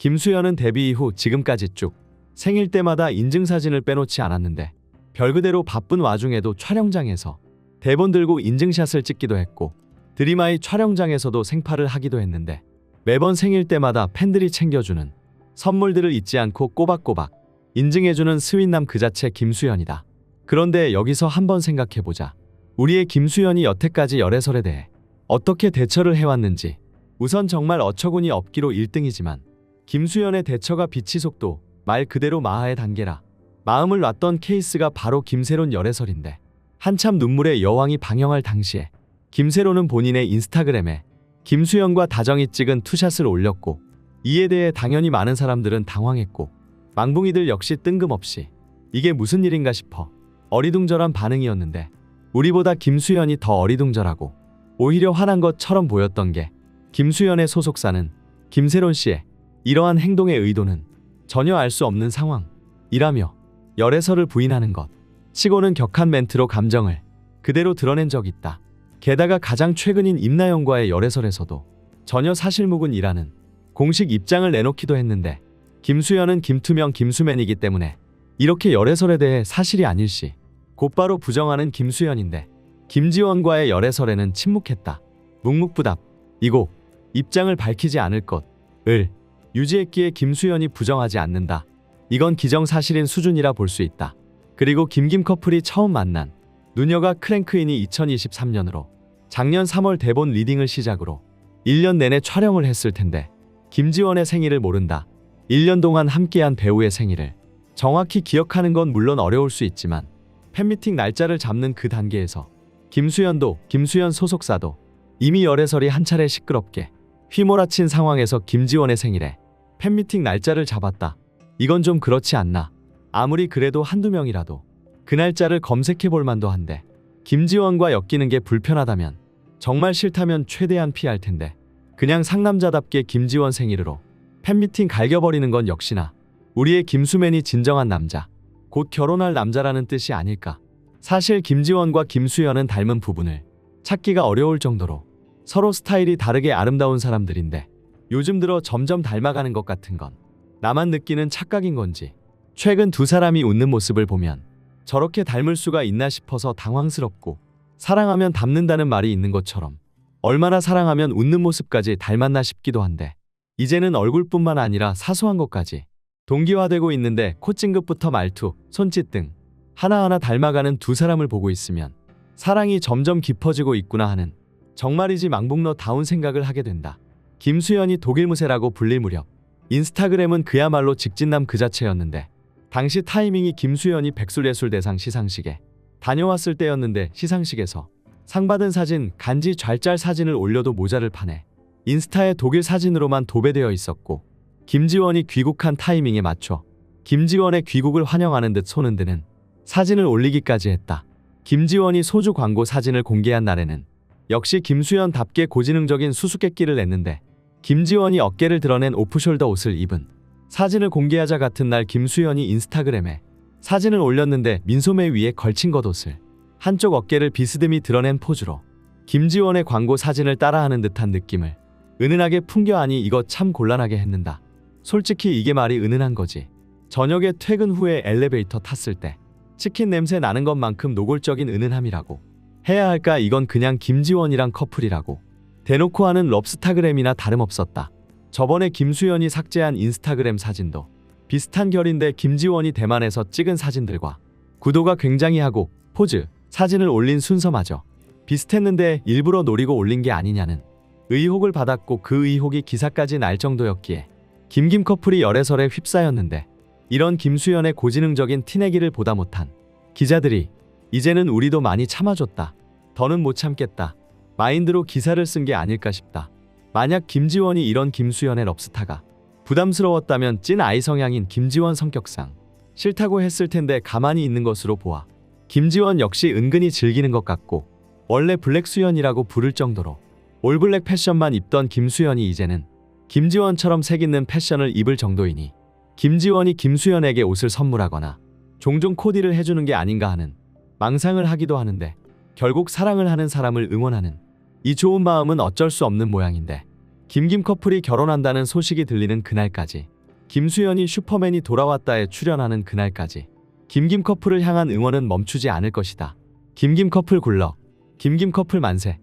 김수현은 데뷔 이후 지금까지 쭉 생일 때마다 인증사진을 빼놓지 않았는데 별 그대로 바쁜 와중에도 촬영장에서 대본 들고 인증샷을 찍기도 했고 드림아이 촬영장에서도 생파를 하기도 했는데 매번 생일 때마다 팬들이 챙겨주는 선물들을 잊지 않고 꼬박꼬박 인증해주는 스윗남 그 자체 김수현이다. 그런데 여기서 한번 생각해보자. 우리의 김수현이 여태까지 열애설에 대해 어떻게 대처를 해왔는지. 우선 정말 어처구니 없기로 1등이지만 김수현의 대처가 빛이 속도 말 그대로 마하의 단계라 마음을 놨던 케이스가 바로 김세론 열애설인데 한참 눈물의 여왕이 방영할 당시에 김세론은 본인의 인스타그램에 김수현과 다정이 찍은 투샷을 올렸고 이에 대해 당연히 많은 사람들은 당황했고 망붕이들 역시 뜬금없이 이게 무슨 일인가 싶어 어리둥절한 반응이었는데 우리보다 김수현이 더 어리둥절하고 오히려 화난 것처럼 보였던 게 김수현의 소속사는 김세론 씨의 이러한 행동의 의도는 전혀 알 수 없는 상황이라며 열애설을 부인하는 것 치고는 격한 멘트로 감정을 그대로 드러낸 적이 있다. 게다가 가장 최근인 임나영과의 열애설에서도 전혀 사실무근이라는 공식 입장을 내놓기도 했는데 김수현은 김투명 김수맨이기 때문에 이렇게 열애설에 대해 사실이 아닐시 곧바로 부정하는 김수현인데 김지원과의 열애설에는 침묵했다. 묵묵부답 이고 입장을 밝히지 않을 것을 유지했기에 김수현이 부정하지 않는다. 이건 기정사실인 수준이라 볼 수 있다. 그리고 김김 커플이 처음 만난 누녀가 크랭크인이 2023년으로 작년 3월 대본 리딩을 시작으로 1년 내내 촬영을 했을 텐데 김지원의 생일을 모른다. 1년 동안 함께한 배우의 생일을 정확히 기억하는 건 물론 어려울 수 있지만 팬미팅 날짜를 잡는 그 단계에서 김수현도 김수현 소속사도 이미 열애설이 한 차례 시끄럽게 휘몰아친 상황에서 김지원의 생일에 팬미팅 날짜를 잡았다. 이건 좀 그렇지 않나. 아무리 그래도 한두 명이라도 그 날짜를 검색해볼 만도 한데 김지원과 엮이는 게 불편하다면 정말 싫다면 최대한 피할 텐데 그냥 상남자답게 김지원 생일으로 팬미팅 갈겨버리는 건 역시나 우리의 김수맨이 진정한 남자 곧 결혼할 남자라는 뜻이 아닐까. 사실 김지원과 김수현은 닮은 부분을 찾기가 어려울 정도로 서로 스타일이 다르게 아름다운 사람들인데 요즘 들어 점점 닮아가는 것 같은 건 나만 느끼는 착각인 건지 최근 두 사람이 웃는 모습을 보면 저렇게 닮을 수가 있나 싶어서 당황스럽고 사랑하면 닮는다는 말이 있는 것처럼 얼마나 사랑하면 웃는 모습까지 닮았나 싶기도 한데 이제는 얼굴뿐만 아니라 사소한 것까지 동기화되고 있는데 콧찡긋부터 말투, 손짓 등 하나하나 닮아가는 두 사람을 보고 있으면 사랑이 점점 깊어지고 있구나 하는 정말이지 망북러다운 생각을 하게 된다. 김수현이 독일 무새라고 불릴 무렵 인스타그램은 그야말로 직진남 그 자체였는데 당시 타이밍이 김수현이 백술예술대상 시상식에 다녀왔을 때였는데 시상식에서 상 받은 사진 간지 좌짤 사진을 올려도 모자를 파네 인스타에 독일 사진으로만 도배되어 있었고 김지원이 귀국한 타이밍에 맞춰 김지원의 귀국을 환영하는 듯 손은 드는 사진을 올리기까지 했다. 김지원이 소주 광고 사진을 공개한 날에는 역시 김수현답게 고지능적인 수수께끼를 냈는데 김지원이 어깨를 드러낸 오프숄더 옷을 입은 사진을 공개하자 같은 날 김수현이 인스타그램에 사진을 올렸는데 민소매 위에 걸친 겉옷을 한쪽 어깨를 비스듬히 드러낸 포즈로 김지원의 광고 사진을 따라하는 듯한 느낌을 은은하게 풍겨하니 이거 참 곤란하게 했는다. 솔직히 이게 말이 은은한 거지. 저녁에 퇴근 후에 엘리베이터 탔을 때 치킨 냄새 나는 것만큼 노골적인 은은함이라고 해야 할까. 이건 그냥 김지원이랑 커플이라고 대놓고 하는 럽스타그램이나 다름없었다. 저번에 김수현이 삭제한 인스타그램 사진도 비슷한 결인데 김지원이 대만에서 찍은 사진들과 구도가 굉장히 하고 포즈, 사진을 올린 순서마저 비슷했는데 일부러 노리고 올린 게 아니냐는 의혹을 받았고 그 의혹이 기사까지 날 정도였기에 김김 커플이 열애설에 휩싸였는데 이런 김수현의 고지능적인 티내기를 보다 못한 기자들이 이제는 우리도 많이 참아줬다. 더는 못 참겠다. 마인드로 기사를 쓴 게 아닐까 싶다. 만약 김지원이 이런 김수현의 럽스타가 부담스러웠다면 찐 아이 성향인 김지원 성격상 싫다고 했을 텐데 가만히 있는 것으로 보아 김지원 역시 은근히 즐기는 것 같고 원래 블랙수현이라고 부를 정도로 올블랙 패션만 입던 김수현이 이제는 김지원처럼 색있는 패션을 입을 정도이니 김지원이 김수현에게 옷을 선물하거나 종종 코디를 해주는 게 아닌가 하는 망상을 하기도 하는데 결국 사랑을 하는 사람을 응원하는 이 좋은 마음은 어쩔 수 없는 모양인데 김김 커플이 결혼한다는 소식이 들리는 그날까지, 김수현이 슈퍼맨이 돌아왔다에 출연하는 그날까지 김김 커플을 향한 응원은 멈추지 않을 것이다. 김김 커플 굴러, 김김 커플 만세.